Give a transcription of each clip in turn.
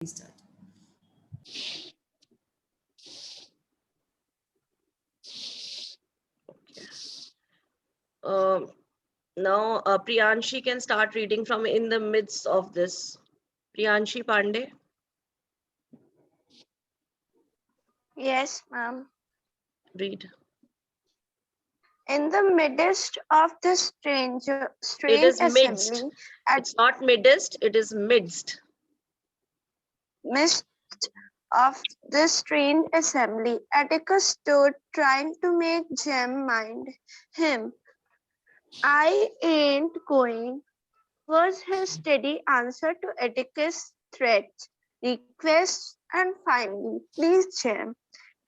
Start. Um, Now, Priyanshi can start reading from in the midst of this. Priyanshi Pandey, Yes, ma'am. read. In the midst of the It strange is midst. assembly, at It's not midst, it is midst. midst of this strange assembly, Atticus stood trying to make Jem mind him. I ain't going, was his steady answer to Atticus' threats, requests, and finally, please, Jem,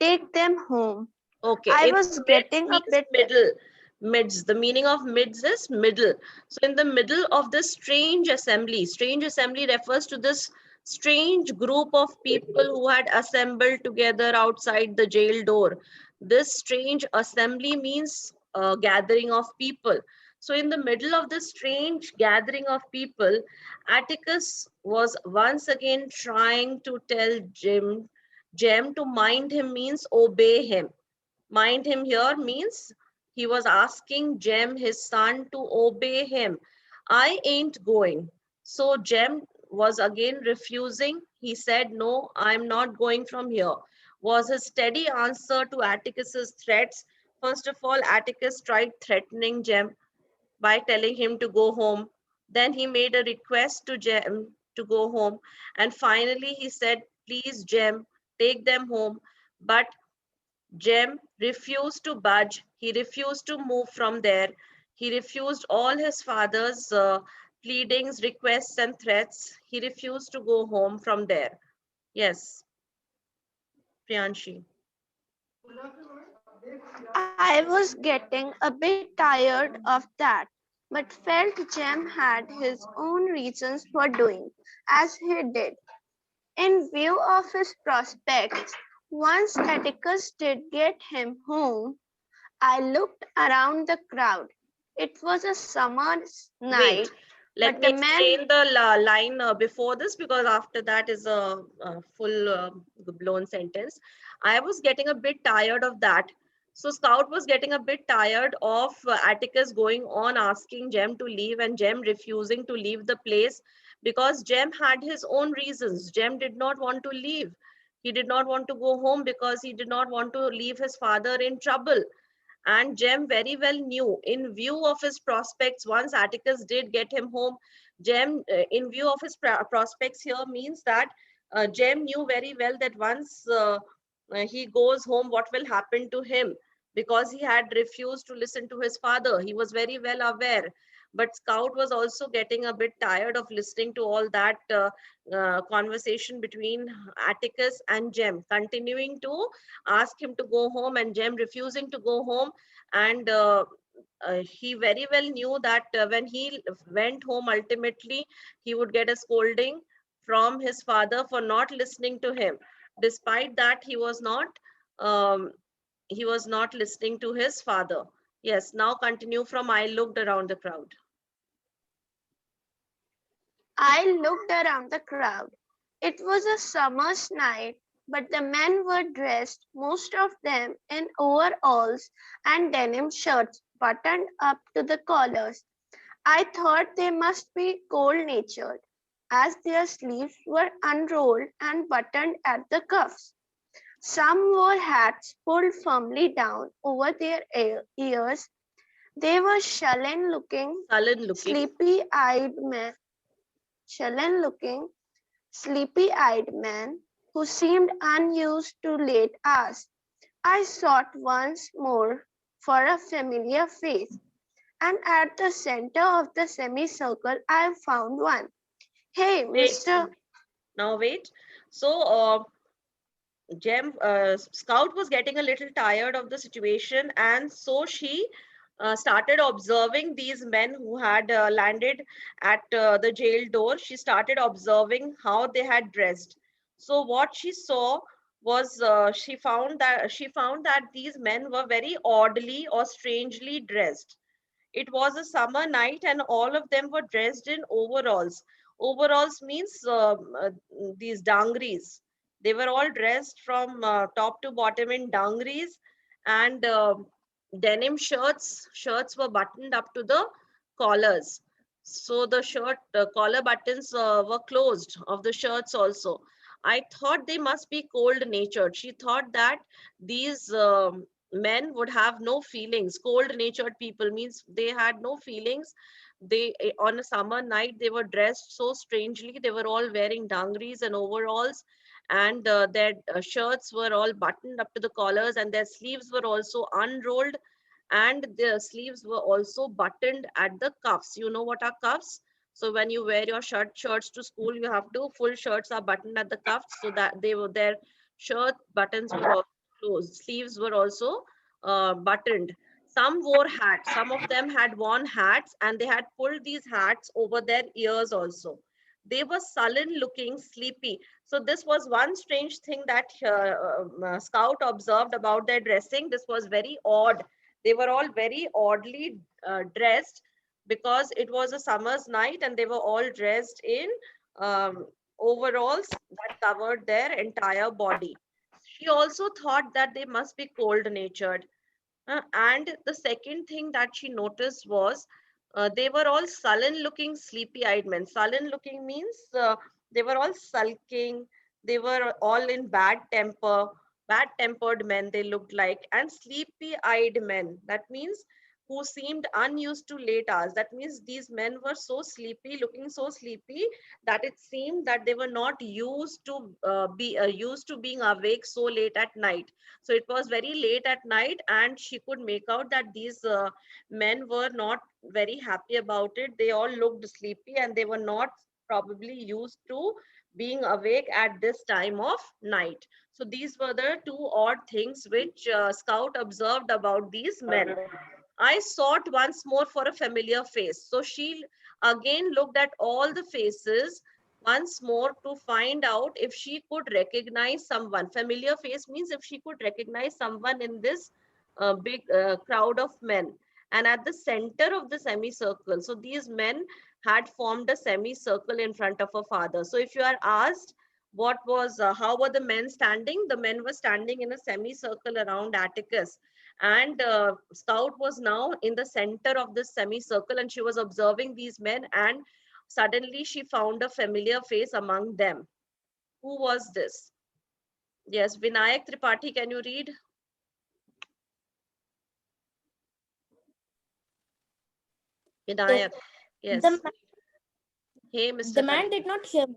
take them home. Okay, I in was midst getting a means bit middle. Midst. The meaning of midst is middle. So in the middle of this strange assembly refers to this strange group of people who had assembled together outside the jail door. This strange assembly means a gathering of people. So in the middle of this strange gathering of people, Atticus was once again trying to tell Jem to mind him means obey him. Mind him here means he was asking Jem, his son, to obey him. I ain't going. So Jem was again refusing. He said, no, I'm not going from here. Was his steady answer to Atticus's threats. First of all, Atticus tried threatening Jem by telling him to go home. Then he made a request to Jem to go home. And finally, he said, please, Jem, take them home. But Jem refused to budge. He refused to move from there. He refused all his father's pleadings, requests, and threats. He refused to go home from there. Yes, Priyanshi. I was getting a bit tired of that, but felt Jem had his own reasons for doing as he did. In view of his prospects, once Atticus did get him home, I looked around the crowd. It was a summer's Wait, night, let but me the men explain the line before this because after that is a full blown sentence. I was getting a bit tired of that. So Scout was getting a bit tired of Atticus going on asking Jem to leave and Jem refusing to leave the place because Jem had his own reasons. Jem did not want to leave. He did not want to go home because he did not want to leave his father in trouble. And Jem very well knew, in view of his prospects, once Atticus did get him home, Jem, in view of his prospects here, means that Jem knew very well that once he goes home, what will happen to him because he had refused to listen to his father. He was very well aware. But Scout was also getting a bit tired of listening to all that conversation between Atticus and Jem, continuing to ask him to go home and Jem refusing to go home. And he very well knew that when he went home, ultimately, he would get a scolding from his father for not listening to him. Despite that, um, he was not listening to his father. Yes, now continue from I looked around the crowd. I looked around the crowd. It was a summer's night, but the men were dressed, most of them in overalls and denim shirts buttoned up to the collars. I thought they must be cold natured, as their sleeves were unrolled and buttoned at the cuffs. Some wore hats pulled firmly down over their ears. They were Sullen looking. sullen looking, sleepy eyed men who seemed unused to late hours. I sought once more for a familiar face, and at the center of the semicircle I found one. Hey, Wait, Mr. now wait. So, Scout was getting a little tired of the situation, and so she started observing these men who had landed at the jail door. She started observing how they had dressed. So, what she saw was she found that these men were very oddly or strangely dressed. It was a summer night, and all of them were dressed in overalls. Overalls means these dangris. They were all dressed from top to bottom in dangris, and denim shirts. Shirts were buttoned up to the collars. So the shirt collar buttons were closed of the shirts also. I thought they must be cold natured. She thought that these men would have no feelings. Cold natured people means they had no feelings. They on a summer night they were dressed so strangely. They were all wearing dungarees and overalls, and their shirts were all buttoned up to the collars, and their sleeves were also unrolled, and their sleeves were also buttoned at the cuffs. You know what are cuffs? So when you wear your shirts to school, you have to full shirts are buttoned at the cuffs, so that they were their shirt buttons were also closed. Sleeves were also buttoned. Some wore hats. Some of them had worn hats, and they had pulled these hats over their ears also. They were sullen looking, sleepy. So this was one strange thing that Scout observed about their dressing. This was very odd. They were all very oddly dressed, because it was a summer's night and they were all dressed in um, overalls that covered their entire body. She also thought that they must be cold natured. And the second thing that she noticed was they were all sullen looking, sleepy eyed men. Sullen looking means they were all sulking, they were all in bad temper, bad tempered men, they looked like, and sleepy eyed men. That means who seemed unused to late hours. That means these men were so sleepy, looking so sleepy, that it seemed that they were not used to be used to being awake so late at night. So it was very late at night, and she could make out that these men were not very happy about it. They all looked sleepy, and they were not probably used to being awake at this time of night. So these were the two odd things which Scout observed about these men. I sought once more for a familiar face. So she again looked at all the faces once more to find out if she could recognize someone. Familiar face means if she could recognize someone in this big crowd of men. And at the center of the semicircle, so these men had formed a semicircle in front of her father. So if you are asked how were the men standing? The men were standing in a semicircle around Atticus, and Scout was now in the center of this semicircle, and she was observing these men, and suddenly she found a familiar face among them. Who was this? Yes, Vinayak Tripathi, can you read? Vinayak, The, yes. Hey, the Mr. man Karim. did not hear me.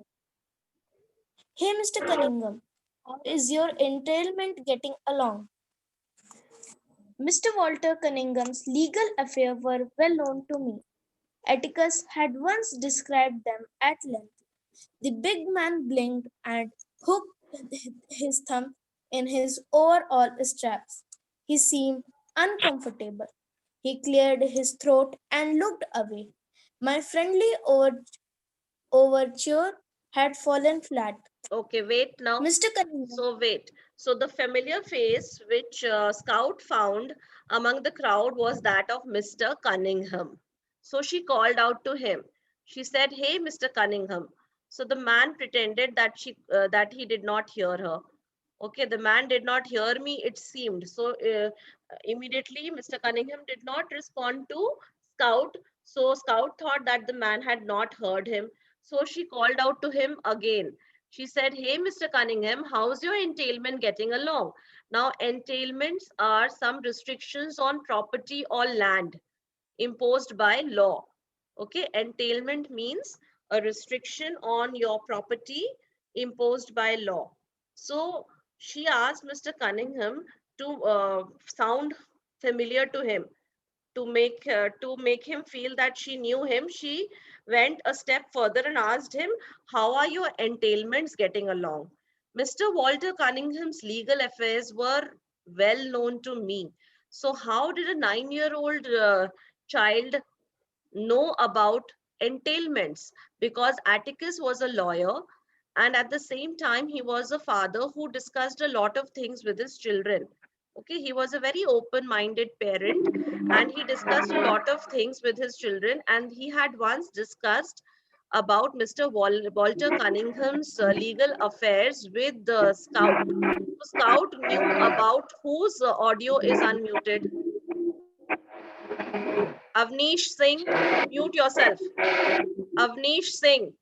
Hey, Mr. Cunningham, how is your entailment getting along? Mr. Walter Cunningham's legal affairs were well known to me. Atticus had once described them at length. The big man blinked and hooked his thumb in his overall straps. He seemed uncomfortable. He cleared his throat and looked away. My friendly overture had fallen flat. Okay, wait now. Mr. Cunningham, Wait. So the familiar face which Scout found among the crowd was that of Mr. Cunningham. So she called out to him. She said, "Hey, Mr. Cunningham." So the man pretended that he did not hear her. Okay, the man did not hear me, it seemed. So immediately, Mr. Cunningham did not respond to Scout. So Scout thought that the man had not heard him. So she called out to him again. She said, "Hey, Mr. Cunningham, how's your entailment getting along?" Now, entailments are some restrictions on property or land imposed by law. Okay, entailment means a restriction on your property imposed by law. So she asked Mr. Cunningham to sound familiar to him, to make him feel that she knew him. She went a step further and asked him, "How are your entailments getting along?" Mr. Walter Cunningham's legal affairs were well known to me. So how did a 9-year-old child know about entailments? Because Atticus was a lawyer, and at the same time he was a father who discussed a lot of things with his children. Okay, he was a very open minded parent, and he discussed a lot of things with his children, and he had once discussed about Mr. Walter Cunningham's legal affairs with the Scout. So Scout knew about whose audio is unmuted. Avnish Singh, mute yourself. Avnish Singh.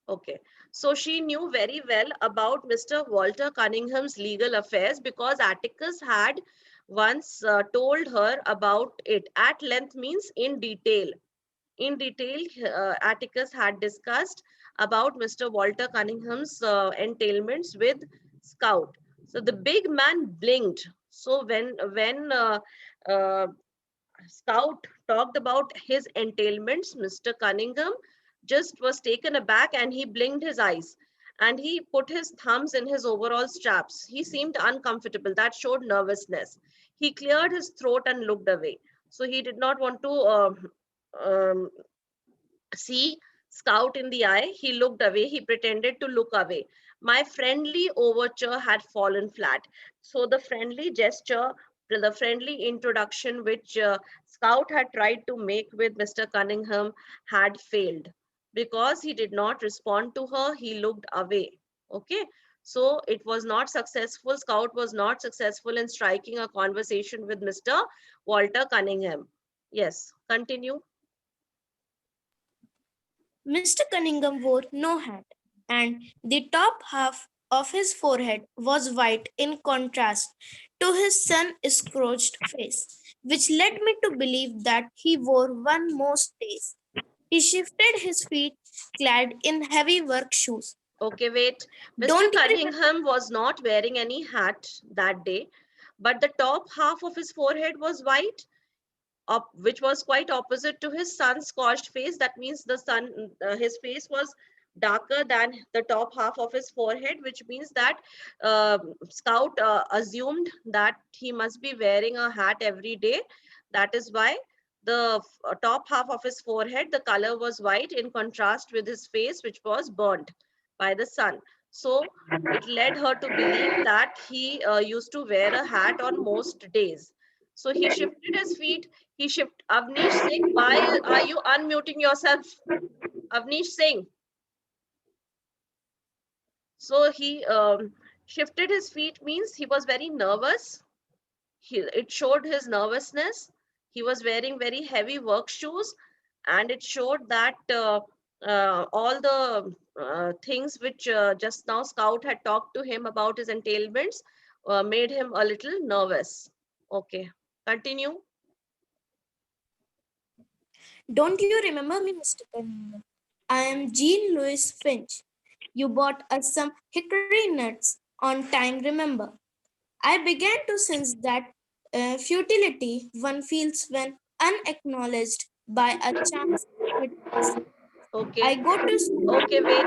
Okay. So she knew very well about Mr. Walter Cunningham's legal affairs because Atticus had once told her about it. At length means in detail. In detail, Atticus had discussed about Mr. Walter Cunningham's entailments with Scout. So the big man blinked. So when Scout talked about his entailments, Mr. Cunningham just was taken aback and he blinked his eyes and he put his thumbs in his overall straps. He seemed uncomfortable. That showed nervousness. He cleared his throat and looked away. So he did not want to um, see Scout in the eye. He looked away. He pretended to look away. My friendly overture had fallen flat. So the friendly gesture, the friendly introduction which Scout had tried to make with Mr. Cunningham had failed because he did not respond to her. He looked away. Okay. So it was not successful. Scout was not successful in striking a conversation with Mr. Walter Cunningham. Yes, continue. Mr. Cunningham wore no hat, and the top half of his forehead was white in contrast to his sun-scorched face, which led me to believe that he wore one most days. He shifted his feet, clad in heavy work shoes. Okay, wait. Mr. Don't you remember? Cunningham was not wearing any hat that day, but the top half of his forehead was white, which was quite opposite to his sun-scorched face. That means his face was darker than the top half of his forehead, which means that Scout assumed that he must be wearing a hat every day. That is why the top half of his forehead, the color was white in contrast with his face, which was burnt by the sun. So it led her to believe that he used to wear a hat on most days. So he shifted his feet. He shifted. Avnish Singh, why are you unmuting yourself? Avnish Singh. So he shifted his feet means he was very nervous. It showed his nervousness. He was wearing very heavy work shoes, and it showed that all the things which just now Scout had talked to him about his entailments made him a little nervous. Okay, continue. Don't you remember me, Mr. Cunningham? I am Jean Louis Finch. You bought us some hickory nuts on time, remember? I began to sense that futility one feels when unacknowledged by a chance witness. Okay. I go to school. Okay, wait.